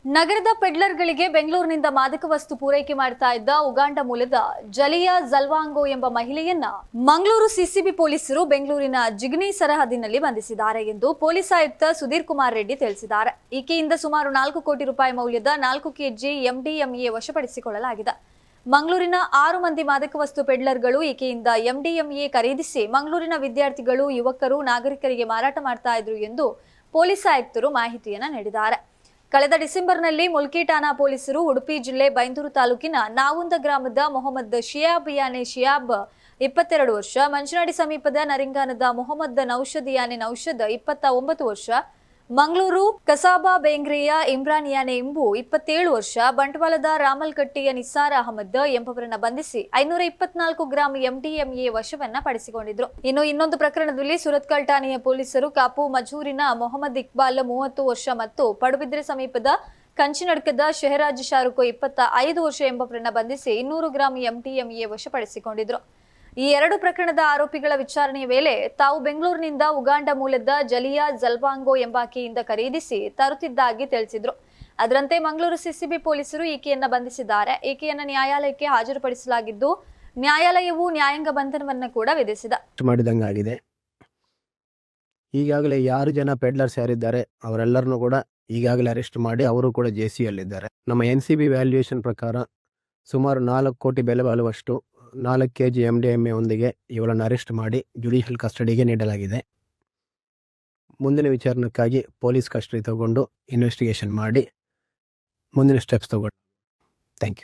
ನಗರದ ಪೆಡ್ಲರ್ಗಳಿಗೆ ಬೆಂಗಳೂರಿನಿಂದ ಮಾದಕ ವಸ್ತು ಪೂರೈಕೆ ಮಾಡ್ತಾ ಇದ್ದ ಉಗಾಂಡ ಮೂಲದ ಜಲಿಯಾ ಜಲ್ವಾಂಗೋ ಎಂಬ ಮಹಿಳೆಯನ್ನ ಮಂಗಳೂರು ಸಿಸಿಬಿ ಪೊಲೀಸರು ಬೆಂಗಳೂರಿನ ಜಿಗ್ನಿ ಸರಹದ್ದಿನಲ್ಲಿ ಬಂಧಿಸಿದ್ದಾರೆ ಎಂದು ಪೊಲೀಸ್ ಆಯುಕ್ತ ಸುಧೀರ್ ಕುಮಾರ್ ರೆಡ್ಡಿ ತಿಳಿಸಿದ್ದಾರೆ. ಈಕೆಯಿಂದ ಸುಮಾರು 4 ಕೋಟಿ ರೂಪಾಯಿ ಮೌಲ್ಯದ 4 ಕೆಜಿ ಎಂಡಿಎಂಎ ವಶಪಡಿಸಿಕೊಳ್ಳಲಾಗಿದೆ. ಮಂಗಳೂರಿನ 6 ಮಂದಿ ಮಾದಕ ವಸ್ತು ಪೆಡ್ಲರ್ಗಳು ಈಕೆಯಿಂದ ಎಂಡಿಎಂಎ ಖರೀದಿಸಿ ಮಂಗಳೂರಿನ ವಿದ್ಯಾರ್ಥಿಗಳು, ಯುವಕರು, ನಾಗರಿಕರಿಗೆ ಮಾರಾಟ ಮಾಡ್ತಾ ಇದ್ರು ಎಂದು ಪೊಲೀಸ್ ಆಯುಕ್ತರು ಮಾಹಿತಿಯನ್ನ ನೀಡಿದ್ದಾರೆ. ಕಳೆದ ಡಿಸೆಂಬರ್ನಲ್ಲಿ ಮುಲ್ಕಿ ಠಾಣಾ ಪೊಲೀಸರು ಉಡುಪಿ ಜಿಲ್ಲೆ ಬೈಂದೂರು ತಾಲೂಕಿನ ನಾವುಂದ ಗ್ರಾಮದ ಮೊಹಮ್ಮದ್ ಶಿಯಾಬ್ ಯಾನೆ ಶಿಯಾಬ್ 22 ವರ್ಷ, ಮಂಜನಾಡಿ ಸಮೀಪದ ನರಿಂಗಾನದ ಮೊಹಮ್ಮದ್ ನೌಷದ್ ಯಾನೆ ನೌಷದ್ 29 ವರ್ಷ, ಮಂಗಳೂರು ಕಸಾಬಾ ಬೇಂಗ್ರೆಯ ಇಮ್ರಾನ್ ಯಾನೆ ಎಂಬು 27 ವರ್ಷ, ಬಂಟ್ವಾಳದ ರಾಮಲ್ಕಟ್ಟಿಯ ನಿಸಾರ್ ಅಹಮದ್ ಎಂಬವರನ್ನ ಬಂಧಿಸಿ 524 ಗ್ರಾಂ ಎಂಡಿಎಂಎ ವಶವನ್ನ ಪಡಿಸಿಕೊಂಡಿದ್ರು. ಇನ್ನು ಇನ್ನೊಂದು ಪ್ರಕರಣದಲ್ಲಿ ಸುರತ್ಕಲ್ ಠಾಣೆಯ ಪೊಲೀಸರು ಕಾಪು ಮಜೂರಿನ ಮೊಹಮ್ಮದ್ ಇಕ್ಬಾಲ್ 30 ವರ್ಷ ಮತ್ತು ಪಡುಬಿದ್ರೆ ಸಮೀಪದ ಕಂಚಿನಡ್ಕದ ಶೆಹರಾಜ್ ಶಾರುಖ್ 25 ವರ್ಷ ಎಂಬವರನ್ನ ಬಂಧಿಸಿ 200 ಗ್ರಾಂ ಎಂಡಿಎಂಎ ವಶಪಡಿಸಿಕೊಂಡಿದ್ರು. ಈ 2 ಪ್ರಕರಣದ ಆರೋಪಿಗಳ ವಿಚಾರಣೆಯ ವೇಳೆ ತಾವು ಬೆಂಗಳೂರಿನಿಂದ ಉಗಾಂಡ ಮೂಲದ ಜಲಿಯಾ ಜಲ್ವಾಂಗೋ ಎಂಬಾಕೆಯಿಂದ ಖರೀದಿಸಿ ತರುತ್ತಿದ್ದಾಗಿ ತಿಳಿಸಿದ್ರು. ಅದರಂತೆ ಮಂಗಳೂರು ಸಿಸಿಬಿ ಪೊಲೀಸರು ಈಕೆಯನ್ನ ಬಂಧಿಸಿದ್ದಾರೆ. ಈಕೆಯನ್ನ ನ್ಯಾಯಾಲಯಕ್ಕೆ ಹಾಜರುಪಡಿಸಲಾಗಿದ್ದು ನ್ಯಾಯಾಲಯವು ನ್ಯಾಯಾಂಗ ಬಂಧನವನ್ನು ಕೂಡ ವಿಧಿಸಿದೆ. ಮಾಡಿದಂಗಾಗಿದೆ. ಈಗಾಗಲೇ 6 ಜನ ಪೆಡ್ಲರ್ಸ್ ಯಾರಿದ್ದಾರೆ ಅವರೆಲ್ಲರನ್ನು ಕೂಡ ಈಗಾಗಲೇ ಅರೆಸ್ಟ್ ಮಾಡಿ ಅವರು ಕೂಡ ಜೆಸಿಯಲ್ಲಿದ್ದಾರೆ. ನಮ್ಮ NCB ವ್ಯಾಲ್ಯೂಯೇಷನ್ ಪ್ರಕಾರ ಸುಮಾರು 4 ಕೋಟಿ ಬೆಲೆ ಬಾಳುವಷ್ಟು 4 ಕೆಜಿ ಎಂಡಿಎಂಎ ಒಂದಿಗೆ ಇವಳನ್ನು ಅರೆಸ್ಟ್ ಮಾಡಿ ಜುಡಿಷಿಯಲ್ ಕಸ್ಟಡಿಗೆ ನೀಡಲಾಗಿದೆ. ಮುಂದಿನ ವಿಚಾರಣಕ್ಕಾಗಿ ಪೊಲೀಸ್ ಕಸ್ಟಡಿ ತಗೊಂಡು ಇನ್ವೆಸ್ಟಿಗೇಷನ್ ಮಾಡಿ ಮುಂದಿನ ಸ್ಟೆಪ್ಸ್ ತಗೊಂಡು. Thank you.